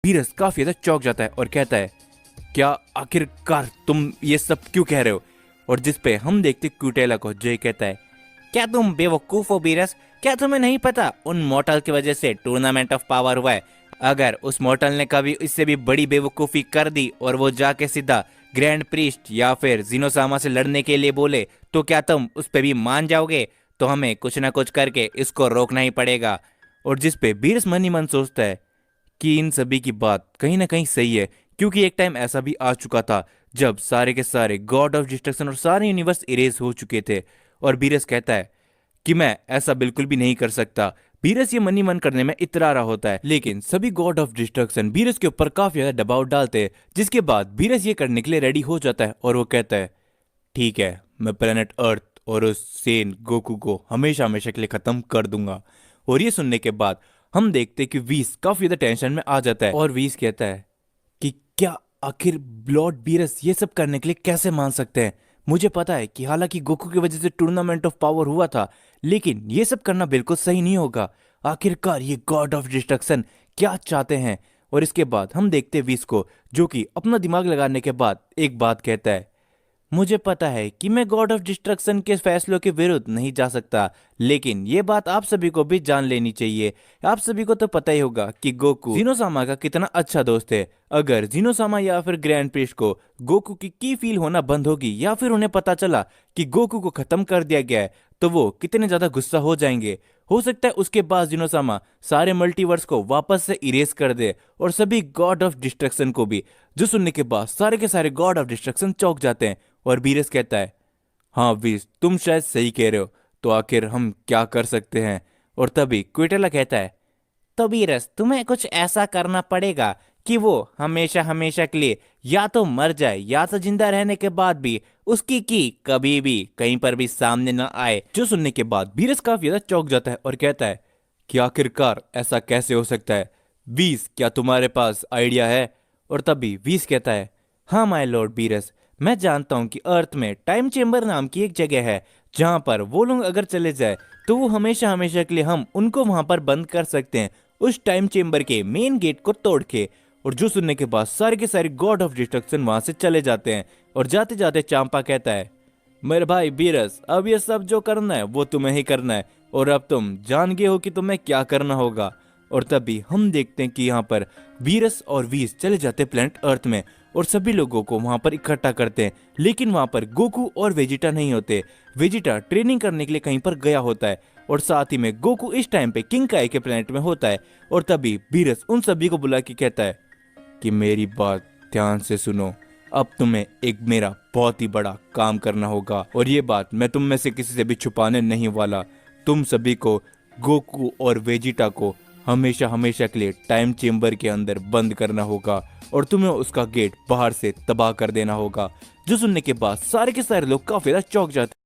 Beerus काफी ज्यादा चौंक जाता है और कहता है, क्या आखिरकार तुम ये सब क्यों कह रहे हो? और जिस पे हम देखते क्यूटेला को, जो ये कहता है, क्या तुम बेवकूफ हो बीरस? क्या तुम्हें नहीं पता उन मॉर्टल की वजह से टूर्नामेंट ऑफ पावर हुआ है? अगर उस मॉर्टल ने कभी इससे भी बड़ी बेवकूफी कर दी और वो जाके सीधा ग्रैंड प्रीस्ट या फिर जीनोसामा से लड़ने के लिए बोले, तो क्या तुम उस पे भी मान जाओगे? तो हमें कुछ ना कुछ करके इसको रोकना ही पड़ेगा। और जिस पे बीरस मन ही मन सोचता है कि इन सभी की बात कहीं ना कहीं सही है, क्योंकि एक टाइम ऐसा भी आ चुका था जब सारे के सारे गॉड ऑफ डिस्ट्रक्शन और सारे यूनिवर्स इरेज हो चुके थे। और बीरस कहता है कि मैं ऐसा बिल्कुल भी नहीं कर सकता। बीरस ये मनी मन करने में इतरा रहा होता है, लेकिन सभी गॉड ऑफ डिस्ट्रक्शन बीरस के ऊपर काफी ज्यादा दबाव डालते हैं, जिसके बाद बीरस ये करने के लिए रेडी हो जाता है और वो कहता है, ठीक है, मैं प्लेनेट अर्थ और उस सेन गोकू को हमेशा हमेशा के लिए खत्म कर दूंगा। और ये सुनने के बाद हम देखते हैं कि वीस काफी ज्यादा टेंशन में आ जाता है और वीस कहता है कि क्या आखिर लॉर्ड बीरस ये सब करने के लिए कैसे मान सकते हैं? मुझे पता है कि हालांकि गोकू की वजह से टूर्नामेंट ऑफ पावर हुआ था, लेकिन ये सब करना बिल्कुल सही नहीं होगा। आखिरकार ये गॉड ऑफ डिस्ट्रक्शन क्या चाहते हैं? और इसके बाद हम देखते हैं वीस को, जो कि अपना दिमाग लगाने के बाद एक बात कहता है, मुझे पता है कि मैं गॉड ऑफ डिस्ट्रक्शन के फैसलों के विरुद्ध नहीं जा सकता, लेकिन ये बात आप सभी को भी जान लेनी चाहिए। आप सभी को तो पता ही होगा कि गोकू जीनोसामा का कितना अच्छा दोस्त है। अगर जीनोसामा या फिर ग्रैंड प्रीस्ट को गोकू की फील होना बंद होगी या फिर उन्हें पता चला कि गोकू को खत्म कर दिया गया है, तो वो कितने ज्यादा गुस्सा हो जाएंगे। हो सकता है उसके बाद जीनोसामा सारे मल्टीवर्स को वापस से इरेज कर दे और सभी गॉड ऑफ डिस्ट्रक्शन को भी। जो सुनने के बाद सारे के सारे गॉड ऑफ डिस्ट्रक्शन चौंक जाते हैं और बीरस कहता है, हाँ वीस, तुम शायद सही कह रहे हो, तो आखिर हम क्या कर सकते हैं? और तभी क्विटेला कहता है, तो बीरस तुम्हें कुछ ऐसा करना पड़ेगा कि वो हमेशा हमेशा के लिए या तो मर जाए या तो जिंदा रहने के बाद भी उसकी की कभी भी कहीं पर भी सामने न आए। जो सुनने के बाद बीरस काफी ज्यादा चौंक जाता है और कहता है कि आखिरकार ऐसा कैसे हो सकता है? वीस, क्या तुम्हारे पास आइडिया है? और तभी वीस कहता है, हाँ माय लॉर्ड बीरस, मैं जानता हूँ कि अर्थ में टाइम चेम्बर नाम की एक जगह है जहाँ पर वो लोग अगर चले जाए तो वो हमेशा हमेशा के लिए हम उनको वहां पर बंद कर सकते हैं, उस टाइम चेम्बर के मेन गेट को तोड़ के। और जो सुनने के बाद सारे के सारे गॉड ऑफ डिस्ट्रक्शन वहां से चले जाते हैं। और जाते जाते चांपा कहता है, मेरे भाई बीरस, अब ये सब जो करना है वो तुम्हें ही करना है, और अब तुम जान गए हो कि तुम्हें क्या करना होगा। और तभी हम देखते हैं कि यहाँ पर बीरस और वीस चले जाते प्लेनेट अर्थ में और सभी लोगों को वहां पर इकट्ठा करते हैं, लेकिन वहां पर गोकू और वेजिटा नहीं होते। वेजिटा ट्रेनिंग करने के लिए कहीं पर गया होता है और साथ ही में गोकू इस टाइम पे किंग काई के प्लेनेट में होता है। और तभी बीरस उन सभी को बुला के कहता है कि मेरी बात ध्यान से सुनो, अब तुम्हें एक मेरा बहुत ही बड़ा काम करना होगा, और ये बात मैं तुम में से किसी से भी छुपाने नहीं वाला। तुम सभी को गोकू और वेजिटा को हमेशा हमेशा के लिए टाइम चेम्बर के अंदर बंद करना होगा और तुम्हें उसका गेट बाहर से तबाह कर देना होगा। जो सुनने के बाद सारे के सारे लोग काफी ज्यादा चौंक जाते हैं।